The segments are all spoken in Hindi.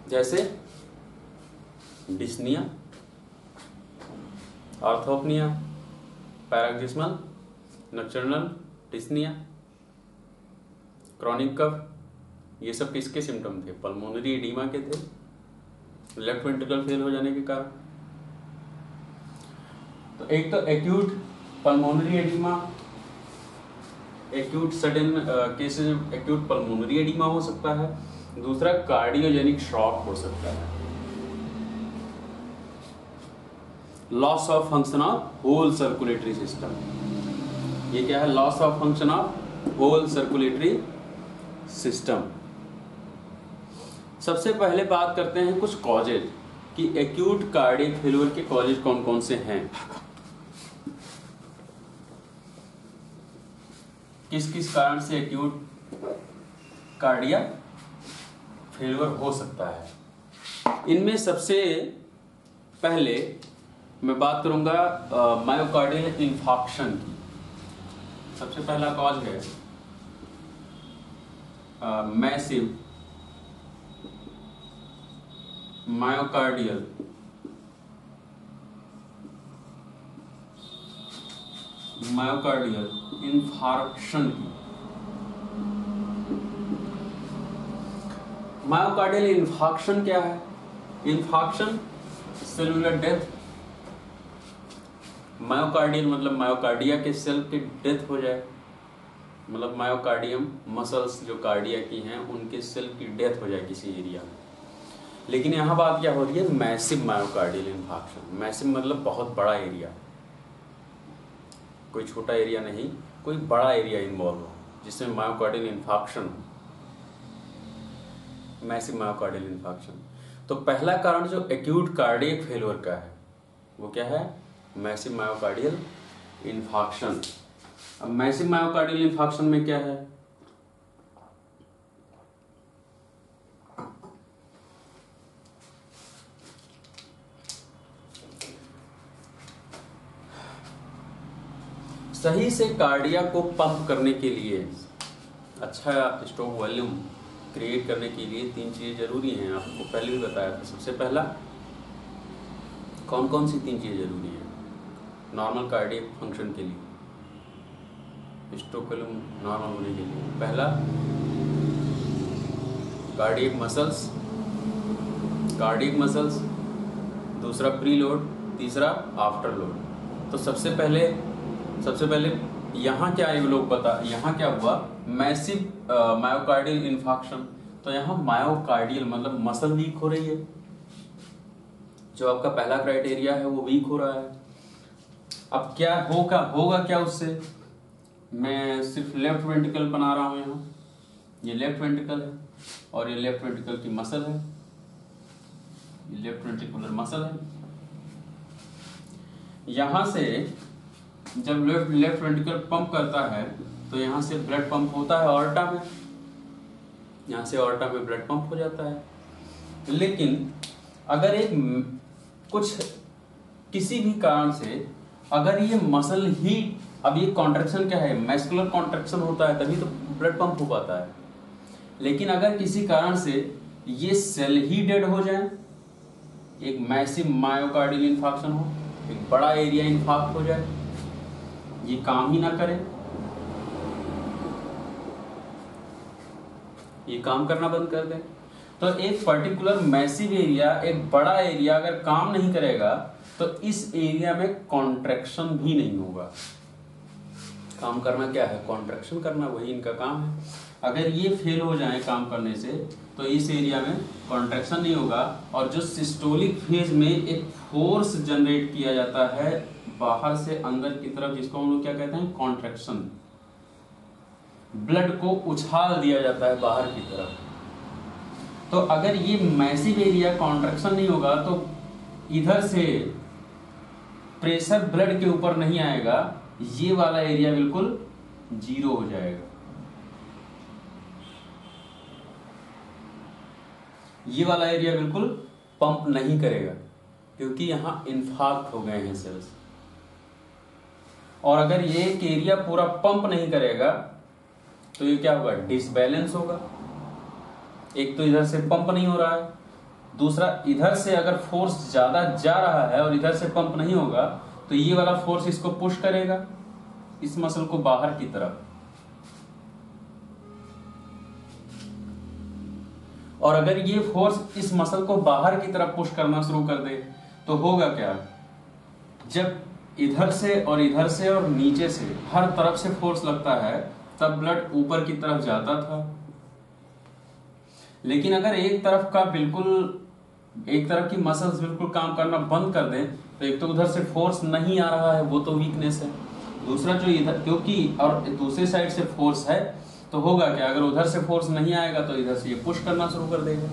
जैसे dyspnoea, orthopnoea, paroxysmal, nocturnal dyspnoea, chronic cough, ये सब किसके सिम्टम थे? पल्मोनरी एडिमा के थे, लेफ्ट वेंट्रिकल फेल हो जाने के कारण। तो एक तो acute pulmonary oedema, acute sudden cases में एक्यूट पल्मोनरी एडिमा हो सकता है, दूसरा कार्डियोजेनिक शॉक हो सकता है, loss of function of whole circulatory system. ये क्या है? Loss of function of whole circulatory system. सबसे पहले बात करते हैं कुछ कॉजेज कि एक्यूट कार्डियक फेल्योर के कॉजेज कौन कौन से हैं, किस किस कारण से एक्यूट कार्डियक फेल्योर हो सकता है। इनमें सबसे पहले मैं बात करूंगा मायोकार्डियल इंफाक्शन की। सबसे पहला कॉज है मैसिव मायोकार्डियल इंफार्क्शन की। मायोकार्डियल इंफाक्शन क्या है? Infarction cellular death. मायोकार्डियल मतलब मायोकार्डिया के सेल की डेथ हो जाए, मतलब मायोकार्डियम मसल्स जो कार्डिया की हैं उनके सेल की डेथ हो जाए किसी एरिया में। लेकिन यहाँ बात क्या हो रही है? Massive myocardial infarction. मैसिव मतलब बहुत बड़ा एरिया, कोई छोटा एरिया नहीं, कोई बड़ा एरिया इन्वॉल्व हो जिसमें मायोकार्डियल इंफाक्शन हो, मैसिव मायोकार्डियल इंफाक्शन। तो पहला कारण जो एक्यूट कार्डियक फेल्योर का है वो क्या है? Massive myocardial infarction. अब मैसिव मायोकार्डियल इंफाक्शन में क्या है? सही से कार्डिया को पंप करने के लिए, अच्छा स्ट्रोक वॉल्यूम क्रिएट करने के लिए तीन चीजें जरूरी हैं, आपको पहले भी बताया था। सबसे पहला कौन कौन सी तीन चीजें जरूरी हैं नॉर्मल कार्डियक फंक्शन के लिए, स्ट्रोक वॉल्यूम नॉर्मल होने के लिए? पहला कार्डियक मसल्स, दूसरा प्री लोड, तीसरा आफ्टर लोड। तो सबसे पहले यहाँ क्या ये लोग यहाँ क्या हुआ? Massive myocardial infarction. तो यहाँ मायोकार्डियल मतलब मसल वीक हो रही है, जो आपका पहला क्राइटेरिया है वो वीक हो रहा है। अब क्या होगा क्या उससे? मैं सिर्फ लेफ्ट वेंट्रिकल बना रहा हूं यहाँ, ये लेफ्ट वेंट्रिकल है और ये लेफ्ट वेंट्रिकल की मसल है, ये लेफ्ट वेंट्रिकुलर मसल है। यहां से जब लेफ्ट वेंट्रिकल पंप करता है तो यहाँ से ब्लड पंप होता है ऑर्टा में, यहाँ से ऑर्टा में ब्लड पंप हो जाता है। लेकिन अगर किसी भी कारण से अगर ये मसल ही, अब ये कॉन्ट्रैक्शन क्या है? मस्कुलर कॉन्ट्रैक्शन होता है तभी तो ब्लड पंप हो पाता है। लेकिन अगर किसी कारण से ये सेल ही डेड हो जाए, एक मैसिव मायोकार्डियल इंफाक्शन हो, एक बड़ा एरिया इंफाक्ट हो जाए, ये काम ही ना करे, ये काम करना बंद कर दे, तो एक पर्टिकुलर मैसिव एरिया, एक बड़ा एरिया अगर काम नहीं करेगा तो इस एरिया में कॉन्ट्रैक्शन भी नहीं होगा। काम करना क्या है? कॉन्ट्रैक्शन करना, वही इनका काम है। अगर ये फेल हो जाए काम करने से तो इस एरिया में कॉन्ट्रैक्शन नहीं होगा, और जो सिस्टोलिक फेज में एक फोर्स जनरेट किया जाता है बाहर से अंदर की तरफ, जिसको हम लोग क्या कहते हैं? कॉन्ट्रैक्शन। ब्लड को उछाल दिया जाता है बाहर की तरफ। तो अगर ये मैसिव एरिया कॉन्ट्रैक्शन नहीं होगा तो इधर से प्रेशर ब्लड के ऊपर नहीं आएगा, ये वाला एरिया बिल्कुल जीरो हो जाएगा, ये वाला एरिया बिल्कुल पंप नहीं करेगा क्योंकि यहां इन्फार्क्ट हो गए हैं सेल्स। और अगर ये एक एरिया पूरा पंप नहीं करेगा तो ये क्या होगा? डिसबैलेंस होगा। एक तो इधर से पंप नहीं हो रहा है दूसरा इधर से अगर फोर्स ज्यादा जा रहा है और इधर से पंप नहीं होगा तो ये वाला फोर्स इसको पुश करेगा इस मसल को बाहर की तरफ, और अगर ये फोर्स इस मसल को बाहर की तरफ पुश करना शुरू कर दे तो होगा क्या, जब इधर से और नीचे से हर तरफ से फोर्स लगता है तब ब्लड ऊपर की तरफ जाता था। लेकिन अगर एक तरफ की मसल्स बिल्कुल काम करना बंद कर दे तो एक तो उधर से फोर्स नहीं आ रहा है, वो तो वीकनेस है, दूसरा जो इधर क्योंकि और दूसरी साइड से फोर्स है तो होगा क्या, अगर उधर से फोर्स नहीं आएगा तो इधर से ये पुश करना शुरू कर देगा।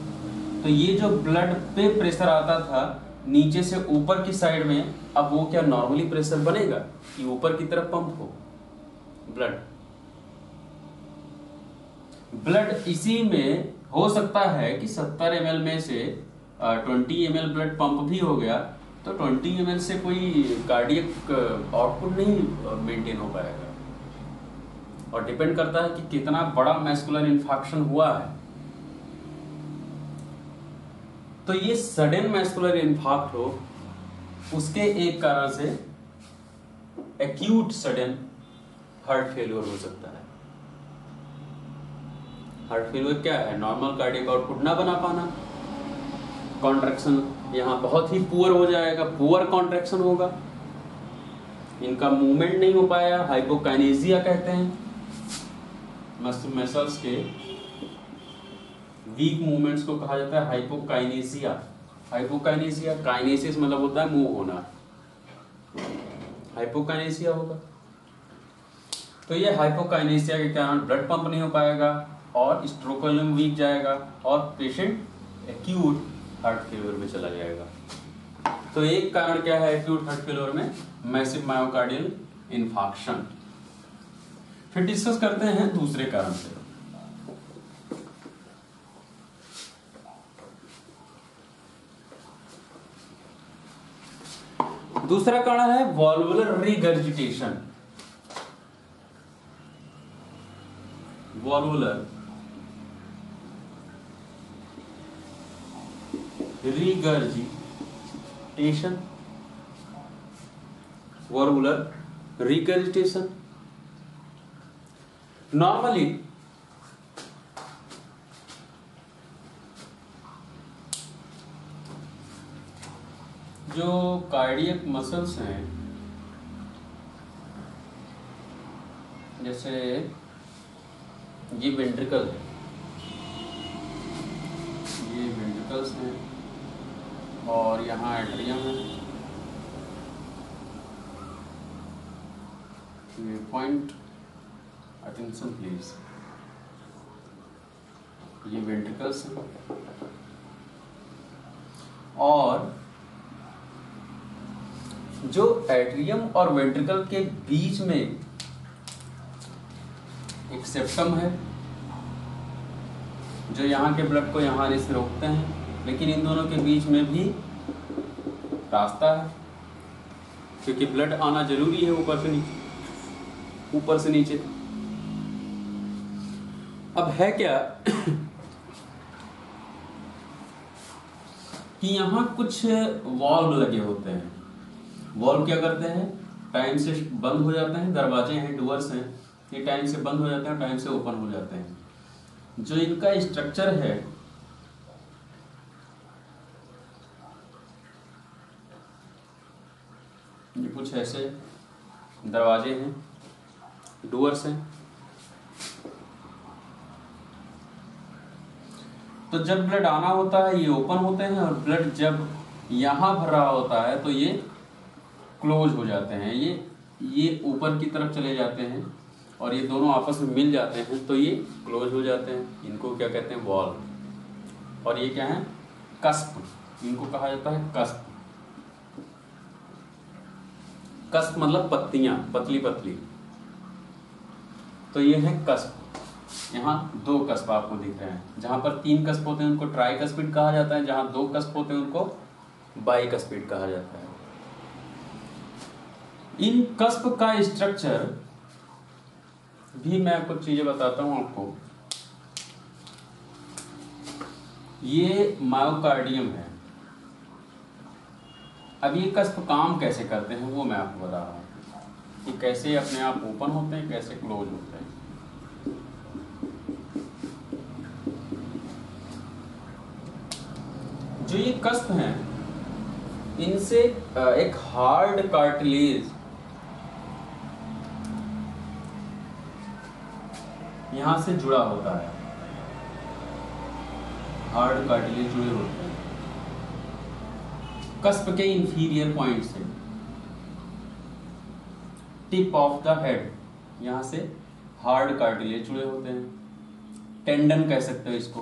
तो ये जो ब्लड पे प्रेशर आता था नीचे से ऊपर की साइड में, अब वो क्या नॉर्मली प्रेशर बनेगा कि ऊपर की तरफ पंप हो ब्लड इसी में हो सकता है कि 70 ml में से 20 ml ब्लड पंप भी हो गया तो 20 ml से कोई कार्डियक आउटपुट नहीं मेंटेन हो पाएगा, और डिपेंड करता है कि कितना बड़ा मैस्कुलर इन्फेक्शन हुआ है। तो ये सडन मैस्कुलर इन्फार्क्ट हो उसके एक कारण से एक्यूट सडन हार्ट फेलियर हो सकता है। हार्ट फेलियर क्या है, नॉर्मल कार्डियक आउटपुट ना बना पाना, कॉन्ट्रैक्शन यहाँ बहुत ही पुअर हो जाएगा, पुअर कॉन्ट्रैक्शन होगा, इनका मूवमेंट नहीं हो पाया, हाइपोकाइनेसिया कहते हैं, मसल्स के वीक मूवमेंट्स को कहा जाता है हाइपोकाइनेसिया। हाइपोकाइनेसिया, काइनेसिस मतलब होता है मूव होना, हाइपोकाइनेसिया होगा। तो ये हाइपोकाइनेसिया के कारण ब्लड पंप नहीं हो पाएगा और स्ट्रोकोलियम वीक जाएगा और पेशेंट एक्यूट हार्ट फेलियर में चला जाएगा। तो एक कारण क्या है एक्यूट हार्ट फेलियर में, मैसिव मायोकार्डियल इन्फार्क्शन। फिर डिस्कस करते हैं दूसरे कारण से। दूसरा कारण है वॉल्वुलर रिगर्जिटेशन। वॉल्वुलर रिगर्जिटेशन, वॉल्वुलर रिगर्जिटेशन नॉर्मली जो कार्डियक मसल्स हैं, जैसे ये वेंट्रिकल है, ये वेंट्रिकल्स हैं और यहाँ एट्रियम है, ये पॉइंट अटेंशन प्लीज, ये वेंट्रिकल्स हैं और जो एट्रियम और वेंट्रिकल के बीच में एक सेप्टम है जो यहाँ के ब्लड को यहाँ आने से रोकते हैं, लेकिन इन दोनों के बीच में भी रास्ता है क्योंकि ब्लड आना जरूरी है ऊपर से नीचे। अब है क्या कि यहाँ कुछ वॉल्व लगे होते हैं। वॉल्व क्या करते हैं, टाइम से बंद हो जाते हैं, दरवाजे हैं, डोर्स हैं, ये टाइम से बंद हो जाते हैं, टाइम से ओपन हो जाते हैं। जो इनका स्ट्रक्चर है ये कुछ ऐसे दरवाजे हैं, डोर्स हैं। तो जब ब्लड आना होता है ये ओपन होते हैं और ब्लड जब यहाँ भर रहा होता है तो ये क्लोज हो जाते हैं, ये ऊपर की तरफ चले जाते हैं और ये दोनों आपस में मिल जाते हैं तो ये क्लोज हो जाते हैं। इनको क्या कहते हैं, वॉल्व। और ये क्या है, कस्प, इनको कहा जाता है कस्प। कस्प मतलब पत्तियां, पतली पतली, तो ये है कस्प। यहाँ दो कस्प आपको दिख रहे हैं, जहां पर 3 कस्प होते हैं उनको ट्राइकस्पिड कहा जाता है, जहां 2 कस्प होते हैं उनको बाइकस्पिड कहा जाता है। इन कस्प का स्ट्रक्चर भी मैं कुछ चीजें बताता हूं आपको। ये मायोकार्डियम है। अब ये कस्प काम कैसे करते हैं वो मैं आपको बता रहा हूँ कि कैसे अपने आप ओपन होते हैं, कैसे क्लोज होते हैं। जो ये कस्प हैं, इनसे एक हार्ड कार्टिलेज यहां से जुड़ा होता है, हार्ड कार्टिलेज जुड़े होते हैं कस्प के इंफीरियर पॉइंट से, टिप ऑफ द हेड, यहां से हार्ड कार्टिलेज जुड़े होते हैं। टेंडन कह सकते हो इसको,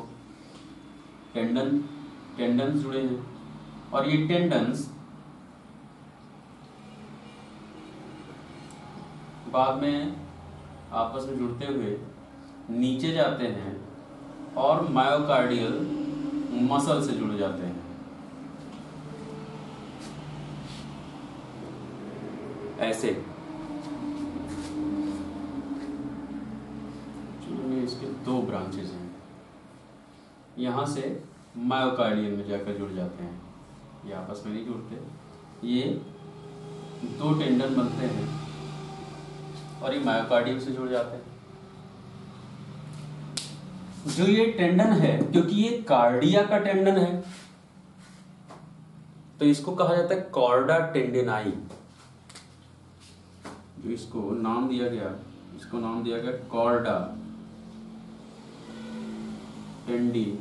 टेंडन्स जुड़े हैं, और ये टेंडन्स बाद में आपस में जुड़ते हुए नीचे जाते हैं और मायोकार्डियल मसल से जुड़ जाते हैं। ऐसे इसके दो ब्रांचेस हैं, यहां से मायोकार्डियम में जाकर जुड़ जाते हैं। ये आपस में नहीं जुड़ते, ये दो टेंडन बनते हैं और ये मायोकार्डियम से जुड़ जाते हैं। जो ये टेंडन है, क्योंकि ये कार्डिया का टेंडन है, तो इसको कहा जाता है कॉर्डा टेंडिनाई। जो इसको नाम दिया गया, इसको नाम दिया गया कॉर्डा टेंडिनाई।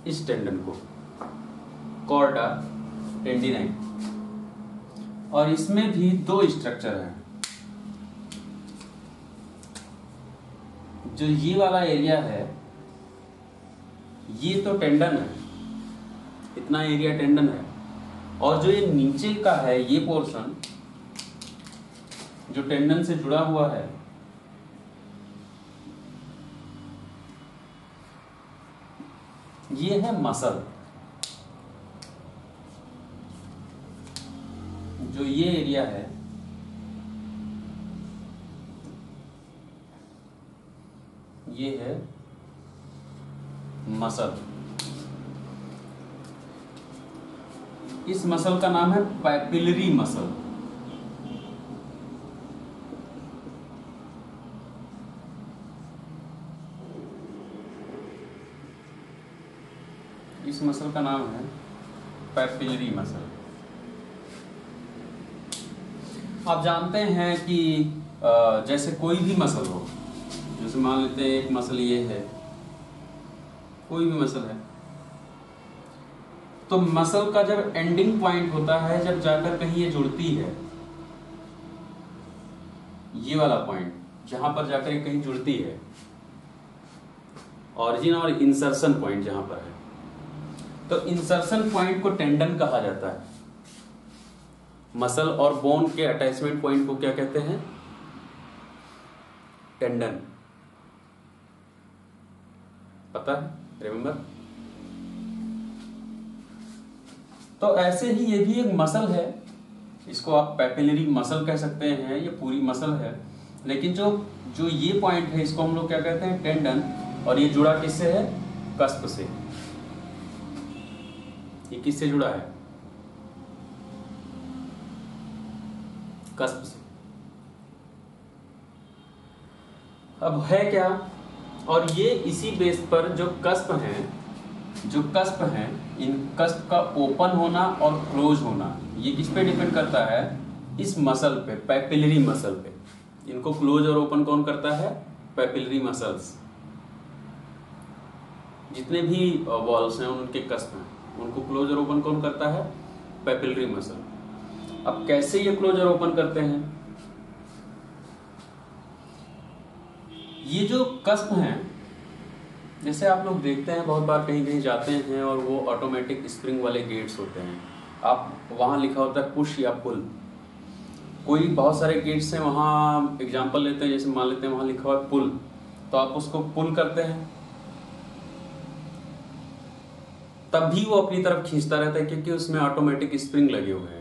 इस टेंडन को कॉर्डा टेंडिनाई, और इसमें भी दो स्ट्रक्चर हैं। जो ये वाला एरिया है, ये तो टेंडन है, इतना एरिया टेंडन है, और जो ये नीचे का है, ये पोर्शन जो टेंडन से जुड़ा हुआ है, ये है मसल। जो ये एरिया है, ये है मसल। इस मसल का नाम है पैपिलरी मसल। इस मसल का नाम है पैपिलरी मसल। आप जानते हैं कि जैसे कोई भी मसल हो, जैसे मान लेते हैं एक मसल ये है, कोई भी मसल है, तो मसल का जब एंडिंग पॉइंट होता है, जब जाकर कहीं ये जुड़ती है, ये वाला पॉइंट जहां पर जाकर कहीं जुड़ती है, ऑरिजिन और इंसर्शन पॉइंट जहां पर है, तो इंसर्शन पॉइंट को टेंडन कहा जाता है। मसल और बोन के अटैचमेंट पॉइंट को क्या कहते हैं? टेंडन। पता है? रिमेंबर? तो ऐसे ही ये भी एक मसल है, इसको आप पैपिलरी मसल कह सकते हैं, ये पूरी मसल है, लेकिन जो ये पॉइंट है, इसको हम लोग क्या कहते हैं? टेंडन। और ये जुड़ा किससे है? कस्प से। ये किससे जुड़ा है? कस्प से। अब है क्या? और ये इसी बेस पर जो कस्प हैं, इन कस्प का ओपन होना और क्लोज होना, ये किस पे डिपेंड करता है? इस मसल पे, पैपिलरी मसल पे। इनको क्लोज और ओपन कौन करता है? Papillary muscles. जितने भी वॉल्स हैं, उनके कस्प हैं, उनको क्लोज और ओपन कौन करता है? Papillary muscle. अब कैसे ये क्लोज और ओपन करते हैं? ये जो कस्प हैं, जैसे आप लोग देखते हैं बहुत बार कहीं कहीं जाते हैं और वो ऑटोमेटिक स्प्रिंग वाले गेट्स होते हैं, आप वहाँ लिखा होता है पुश या पुल। कोई बहुत सारे गेट्स हैं, वहाँ एग्जांपल लेते हैं, जैसे मान लेते हैं वहाँ लिखा हुआ है पुल, तो आप उसको पुल करते हैं, तब भी वो अपनी तरफ खींचता रहता है, क्योंकि उसमें ऑटोमेटिक स्प्रिंग लगे हुए हैं।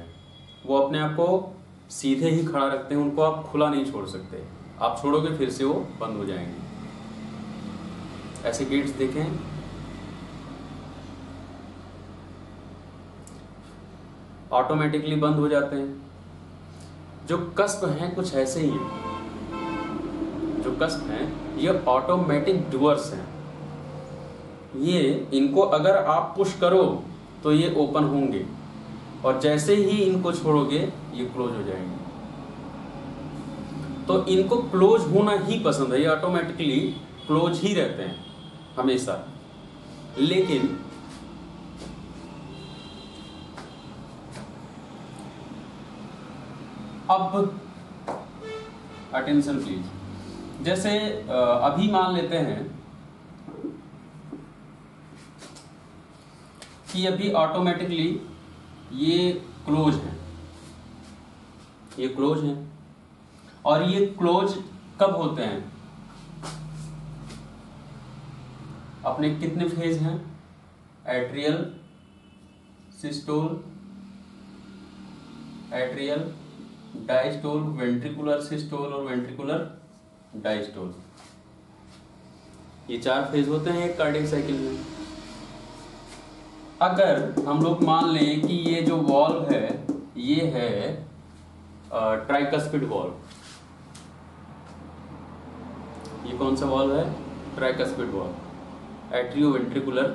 वो अपने आप को सीधे ही खड़ा रखते हैं, उनको आप खुला नहीं छोड़ सकते। आप छोड़ोगे फिर से वो बंद हो जाएंगे। ऐसे गेट्स देखें, ऑटोमेटिकली बंद हो जाते हैं। जो कस्प हैं कुछ ऐसे ही हैं, जो कस्प हैं ये ऑटोमेटिक डूअर्स हैं। ये इनको अगर आप पुश करो तो ये ओपन होंगे, और जैसे ही इनको छोड़ोगे ये क्लोज हो जाएंगे। तो इनको क्लोज होना ही पसंद है, ये ऑटोमेटिकली क्लोज ही रहते हैं हमेशा। लेकिन अब अटेंशन प्लीज, जैसे अभी मान लेते हैं कि अभी ऑटोमेटिकली ये क्लोज है, ये क्लोज है। और ये क्लोज कब होते हैं? अपने कितने फेज हैं? Atrial, systole, atrial, diastole, ventricular systole और वेंट्रिकुलर डायस्टोल। ये 4 फेज होते हैं एक कार्डियक साइकिल में। अगर हम लोग मान लें कि ये जो वॉल्व है ये है ट्राइकस्पिड वॉल्व। ये कौन सा वॉल्व है? Tricuspid valve, atrioventricular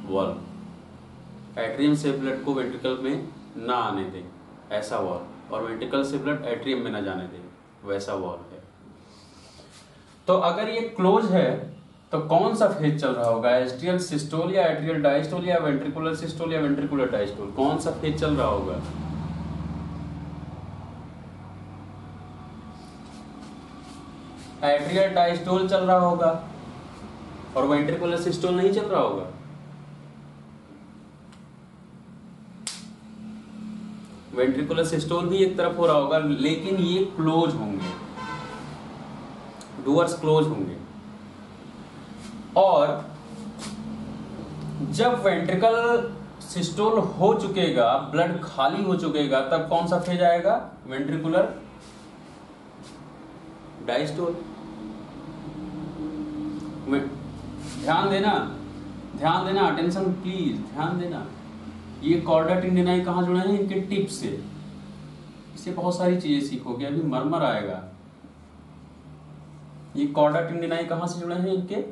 valve. Atrium से ब्लड को वेंट्रिकल में ना आने दे, ऐसा वॉल्व, और वेंट्रिकल से ब्लड एट्रियम में ना जाने दे, वैसा वॉल्व है। तो अगर ये क्लोज है तो कौन सा फेज चल रहा होगा? एट्रियल सिस्टोल या एट्रियल डायस्टोल या वेंट्रिकुलर सिस्टोल या वेंट्रिकुलर डायस्टोल? कौन सा फेज चल रहा होगा? एट्रियल डायस्टोल चल रहा होगा, और वेंट्रिकुलर सिस्टोल नहीं चल रहा होगा। वेंट्रिकुलर सिस्टोल भी एक तरफ हो रहा होगा, लेकिन ये क्लोज होंगे, डूअर्स क्लोज होंगे। और जब वेंट्रिकल सिस्टोल हो चुकेगा, ब्लड खाली हो चुकेगा, तब कौन सा फेज आएगा? Ventricular diastole. ध्यान देना, ध्यान देना, अटेंशन प्लीज, ध्यान देना। ये कॉर्डा टेंडिनाई कहाँ जुड़े हैं? इनके टिप से। इससे बहुत सारी चीजें सीखोगे, अभी मरमर आएगा। ये कॉर्डा टेंडिनाई कहाँ से जुड़े हैं? इनके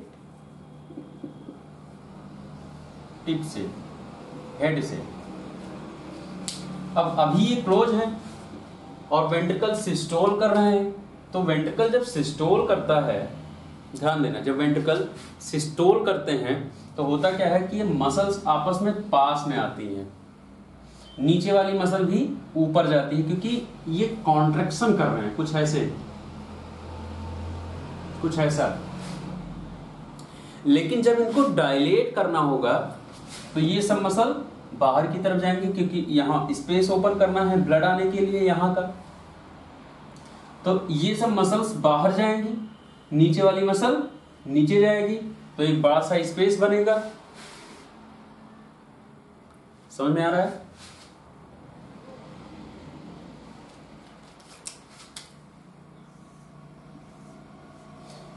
टिप से, हेड से। अब अभी ये क्लोज है और वेंट्रिकल सिस्टोल कर रहे हैं। तो वेंट्रिकल जब सिस्टोल करता है, ध्यान देना, जब वेंट्रिकल सिस्टोल करते हैं तो होता क्या है कि ये मसल्स आपस में पास में आती हैं, नीचे वाली मसल भी ऊपर जाती है, क्योंकि ये कॉन्ट्रैक्शन कर रहे हैं, कुछ ऐसे, कुछ ऐसा। लेकिन जब इनको डायलेट करना होगा तो ये सब मसल बाहर की तरफ जाएंगे, क्योंकि यहाँ स्पेस ओपन करना है ब्लड आने के लिए यहाँ का। तो ये सब मसल्स बाहर जाएंगी, नीचे वाली मसल नीचे जाएगी, तो एक बड़ा सा स्पेस बनेगा। समझ में आ रहा है?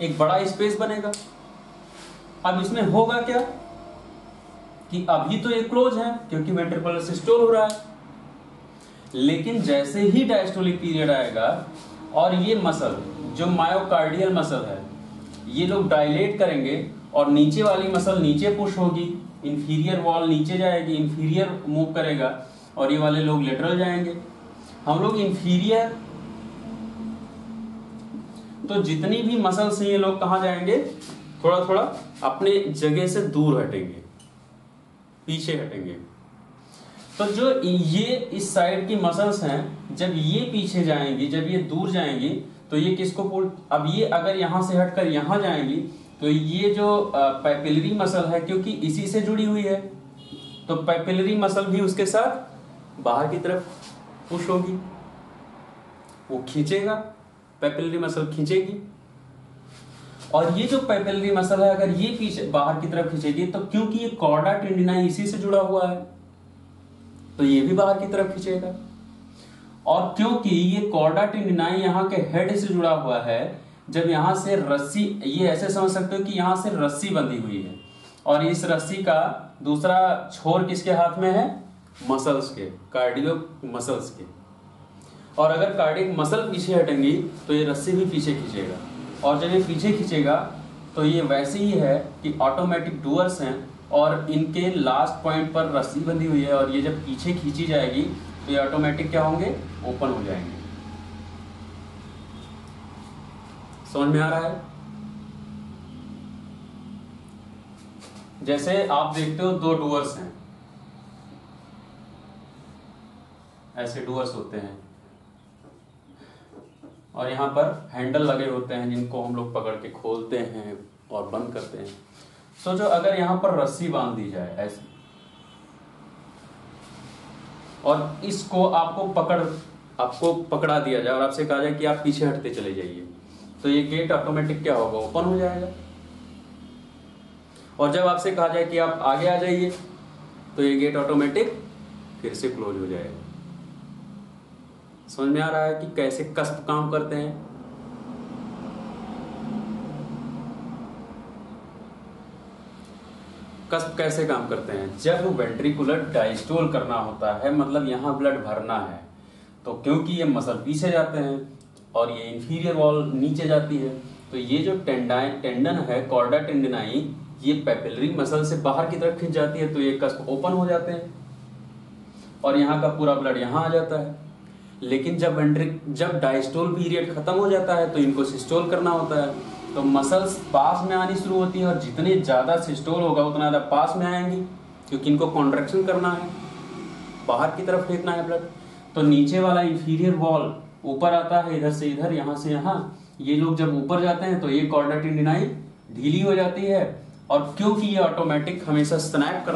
एक बड़ा स्पेस बनेगा। अब इसमें होगा क्या कि अभी तो ये क्लोज है क्योंकि वेंट्रिकुलर सिस्टोल हो रहा है, लेकिन जैसे ही डायस्टोलिक पीरियड आएगा और ये मसल जो मायोकार्डियल मसल है ये लोग डायलेट करेंगे और नीचे वाली मसल नीचे पुश होगी, इंफीरियर वॉल नीचे जाएगी, इंफीरियर मूव करेगा और ये वाले लोग लेटरल जाएंगे। हम लोग इंफीरियर, तो जितनी भी मसल्स हैं ये लोग कहाँ जाएंगे? थोड़ा थोड़ा अपने जगह से दूर हटेंगे, पीछे हटेंगे। तो जो ये इस साइड की मसल्स हैं, जब ये पीछे जाएंगी, जब ये दूर जाएंगी, तो ये किसको पुल, अब ये अगर यहां से हटकर यहां जाएंगी तो ये जो पैपिलरी मसल है, क्योंकि इसी से जुड़ी हुई है, तो पैपिलरी मसल भी उसके साथ बाहर की तरफ पुश होगी, वो खींचेगा, पैपिलरी मसल खींचेगी। और ये जो पैपिलरी मसल है अगर ये पीछे बाहर की तरफ खींचेगी, तो क्योंकि ये कॉर्डा टेंडिनाई इसी से जुड़ा हुआ है तो ये भी बाहर की तरफ खींचेगा। और क्योंकि ये कॉर्डा टेंडिनाई यहाँ के हेड से जुड़ा हुआ है, जब यहाँ से रस्सी, ये ऐसे समझ सकते हो कि यहाँ से रस्सी बंधी हुई है और इस रस्सी का दूसरा छोर किसके हाथ में है? मसल्स के, कार्डियक मसल्स के। और अगर कार्डियक मसल पीछे हटेंगी तो ये रस्सी भी पीछे खींचेगा, और जब ये पीछे खींचेगा तो ये वैसे ही है कि ऑटोमेटिक डूअर्स हैं और इनके लास्ट पॉइंट पर रस्सी बंधी हुई है, और ये जब पीछे खींची जाएगी तो ये ऑटोमेटिक क्या होंगे? ओपन हो जाएंगे। समझ में आ रहा है? जैसे आप देखते हो दो डूअर्स हैं, ऐसे डूअर्स होते हैं और यहाँ पर हैंडल लगे होते हैं जिनको हम लोग पकड़ के खोलते हैं और बंद करते हैं। सोचो अगर यहाँ पर रस्सी बांध दी जाए ऐसे, और इसको आपको पकड़ा दिया जाए और आपसे कहा जाए कि आप पीछे हटते चले जाइए, तो ये गेट ऑटोमेटिक क्या होगा? ओपन हो जाएगा। और जब आपसे कहा जाए कि आप आगे आ जाइए तो ये गेट ऑटोमेटिक फिर से क्लोज हो जाएगा। समझ में आ रहा है कि कैसे कस्प काम करते हैं? कस्प कैसे काम करते हैं? जब वेंट्रिकुलर डायस्टोल करना होता है, मतलब यहाँ ब्लड भरना है, तो क्योंकि ये मसल पीछे जाते हैं और ये इंफीरियर वॉल नीचे जाती है, तो ये जो टेंडन है कॉर्डा टेंडिनाई, ये पेपिलरी मसल से बाहर की तरफ खिंच जाती है, तो ये कस्प ओपन हो जाते हैं और यहाँ का पूरा ब्लड यहाँ आ जाता है। लेकिन जब डायस्टोल पीरियड खत्म हो जाता है तो इनको सिस्टोल करना होता है, तो मसल्स पास में आनी शुरू होती है और जितने ज़्यादा सिस्टोल होगा उतना ज़्यादा पास में आएंगी, क्योंकि इनको कॉन्ट्रैक्शन करना है, बाहर की तरफ फेंकना है ब्लड। तो नीचे वाला इंफीरियर वॉल ऊपर आता है, इधर से इधर, यहाँ से यहाँ। ये लोग जब ऊपर जाते हैं तो ये कॉर्डा टेंडिनाई ढीली हो जाती है, और क्योंकि ये ऑटोमेटिक हमेशा स्नैप कर